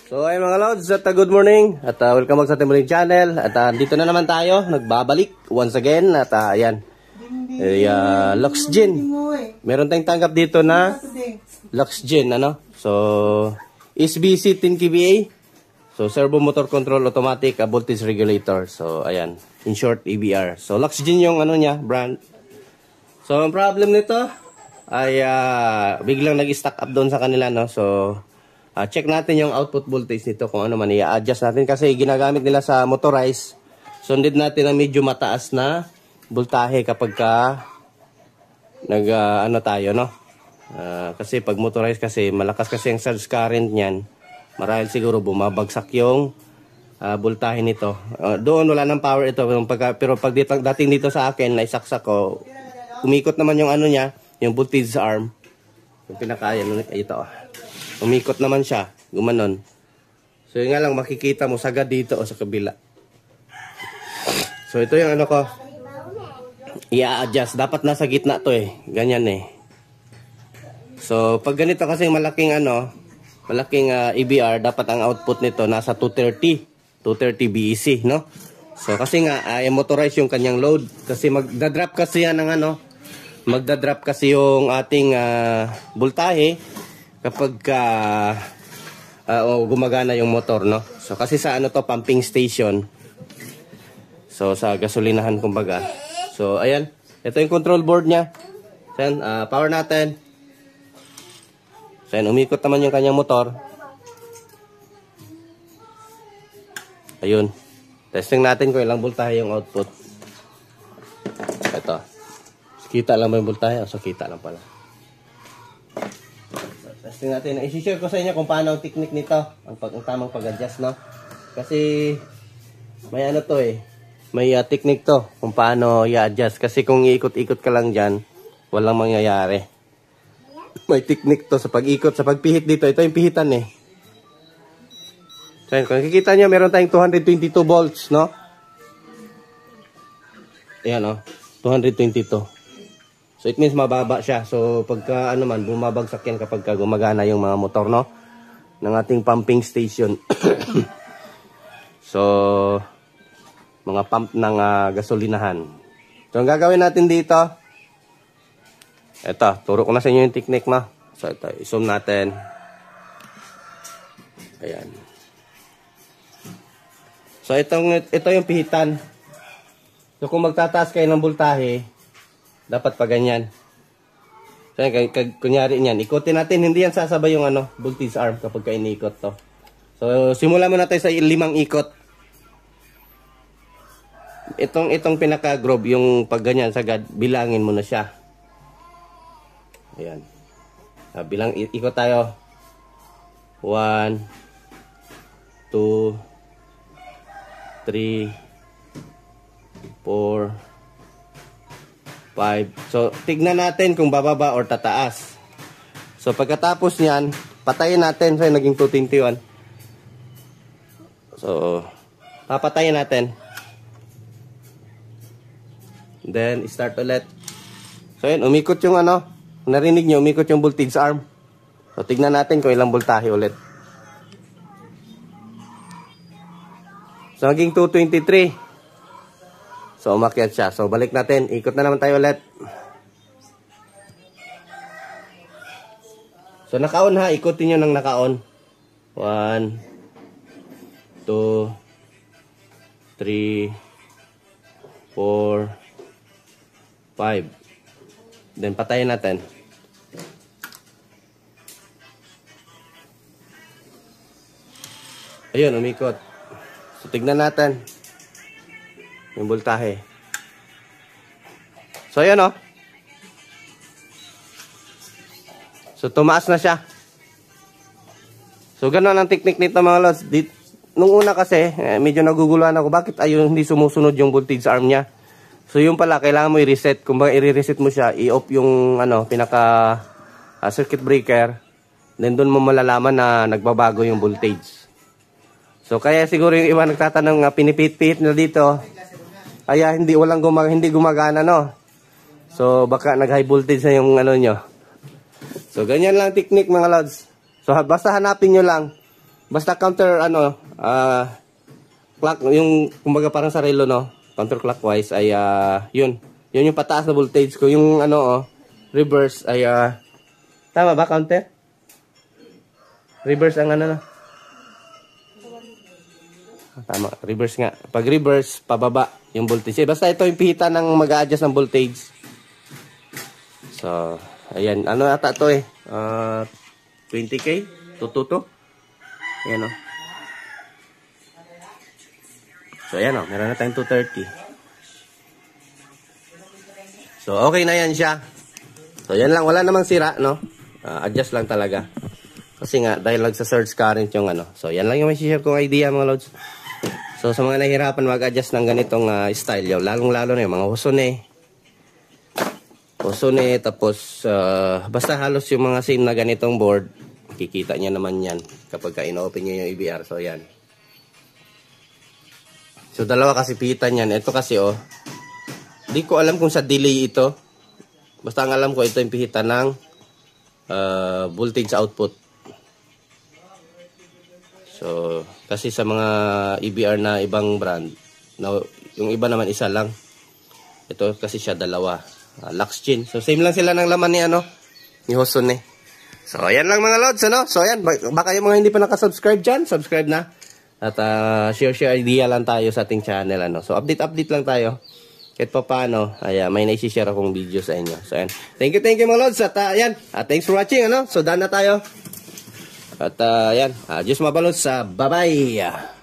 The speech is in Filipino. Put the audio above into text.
So ay mga lods, at good morning at welcome back sa ating muling channel. At dito na naman tayo, nagbabalik once again. At ayan, Luxgen. Meron tayong tanggap dito na Luxgen, ano? So SBC 10 kVA. So servo motor control automatic voltage regulator. So ayan, in short EBR. So Luxgen yung ano niya, brand. So ang problem nito ay biglang nag-stack up doon sa kanila, no? So check natin yung output voltage nito kung ano man, i-adjust natin kasi ginagamit nila sa motorized. Sundin natin ang medyo mataas na voltahe kapag ka ano tayo, no? Kasi pag motorized kasi malakas kasi ang surge current niyan, marahil siguro bumabagsak yung voltahe nito. Doon wala nang power ito, pero pag dating dito sa akin, naisaksak ko, umikot naman yung ano niya, yung voltage arm. Yung pinakaya, ito. Umikot naman siya, gumanon. So yun nga lang, makikita mo sagad dito o sa kabila. So ito yung ano ko, i-adjust. Dapat nasa gitna to eh, ganyan eh. So pag ganito kasi malaking ano, malaking EBR, dapat ang output nito nasa 230 BEC, no? So kasi nga, motorized yung kanyang load. Kasi magdadrop kasi yan ng ano, magdadrop kasi yung ating voltahe kapag gumagana yung motor, no? So kasi sa ano to, pumping station. So sa gasolinahan kumbaga. So ayan, ito yung control board niya. So ayan, power natin. So ayan, umikot naman yung kanyang motor. Ayun. Testing natin kung ilang voltahe yung output. Ito. Kita lang ba yung voltahe? So kita lang pala. Testing natin. I-share ko sa inyo kung paano ang technique nito. Ang tamang pag-adjust, no? Kasi may ano to eh. May technique to kung paano i-adjust. Kasi kung iikot-ikot ka lang dyan, walang mangyayari. May technique to sa pag-ikot. Sa pagpihit dito. Ito yung pihitan eh. So, kung nakikita nyo, meron tayong 222 volts, no? Ayan, no? 222. So it means mababa siya. So pagka ano man, bumabagsak yan kapag gumagana yung mga motor, no? Ng ating pumping station. So mga pump ng gasolinahan. So ang gagawin natin dito, eto, turo ko na sa inyo yung technique, no? So ito, i-zoom natin. Ayan. So ito yung pihitan. So kung magtataas kayo ng voltahe, dapat pa ganyan. So, kunyari niyan, ikutin natin, hindi yan sasabay yung ano, voltage arm kapag iniikot to. So, simulan muna tayo sa 5 ikot. Itong pinaka-groove, yung pag ganyan, sagad, bilangin mo na siya. Ayan. Bilang, ikot tayo. 1, 2, 3, 4, 5. So, tignan natin kung bababa or tataas. So, pagkatapos niyan, patayin natin. So, naging 221. So, papatayin natin. Then, start ulit. So, yun, umikot yung ano. Narinig nyo, umikot yung voltage arm. So, tignan natin kung ilang voltahe ulit. So, naging 223. So, umakyat siya. So, balik natin. Ikot na naman tayo ulit. So, naka-on ha. Ikutin nyo ng naka-on. 1, 2, 3, 4, 5. Then, patayin natin. Ayun, umikot. So, tignan natin yung voltahe. So, ayan o. So, tumaas na siya. So, gano'n ang technique nito mga lods. Nung una kasi, medyo naguguluhan ako. Bakit ayun hindi sumusunod yung voltage arm niya? So, yung pala, kailangan mo i-reset. Kung ba i-reset mo siya, i-off yung ano, pinaka circuit breaker. Then, doon mo malalaman na nagbabago yung voltage. So, kaya siguro yung iba nagtatanong, pinipit-pit na dito. Kaya hindi gumagana, no. So baka nag-high voltage na yung ano nyo. So ganyan lang technique mga lods. So basta hanapin nyo lang Basta counter, clock, yung, kumbaga parang sa relo, no? Counterclockwise ay, yun. Yun yung pataas na voltage ko. Yung, reverse ay, tama ba, counter? Reverse ang no? Tama, reverse nga. Pag reverse, pababa yung voltage. Basta ito yung pihita ng mag-a-adjust ng voltage. So, ayan. Ano ata to 20K? Tututo? Ayan o. So, ayan o. Meron na tayong 230. So, okay na yan siya. So, yan lang. Wala namang sira, no? Adjust lang talaga. Kasi nga, dahil nagsa-surge current yung So, yan lang yung may share kong idea, mga lods. So, sa mga nahihirapan mag-adjust ng ganitong style, yung lalong-lalo na yung mga husone. Husone, tapos, basta halos yung mga same na ganitong board, kikita niya naman yan kapag ino-open nyo yung EBR. So, yan. So, dalawa kasi pihitan yan. Ito kasi, di ko alam kung sa delay ito. Basta ang alam ko, ito yung pihitan ng voltage output. So, kasi sa mga EBR na ibang brand, yung iba naman isa lang. Ito kasi siya dalawa. Luxgen. So, same lang sila ng laman ni Hosone. So, ayan lang mga lods, So, ayan. Baka yung mga hindi pa nakasubscribe dyan, subscribe na. At share idea lang tayo sa ating channel, So, update lang tayo. Kahit pa paano, may naisishare akong video sa inyo. So, ayan. Thank you mga lods. At, ayan. Thanks for watching, So, done na tayo. At, ayan. Diyos mabalot sa bye-bye.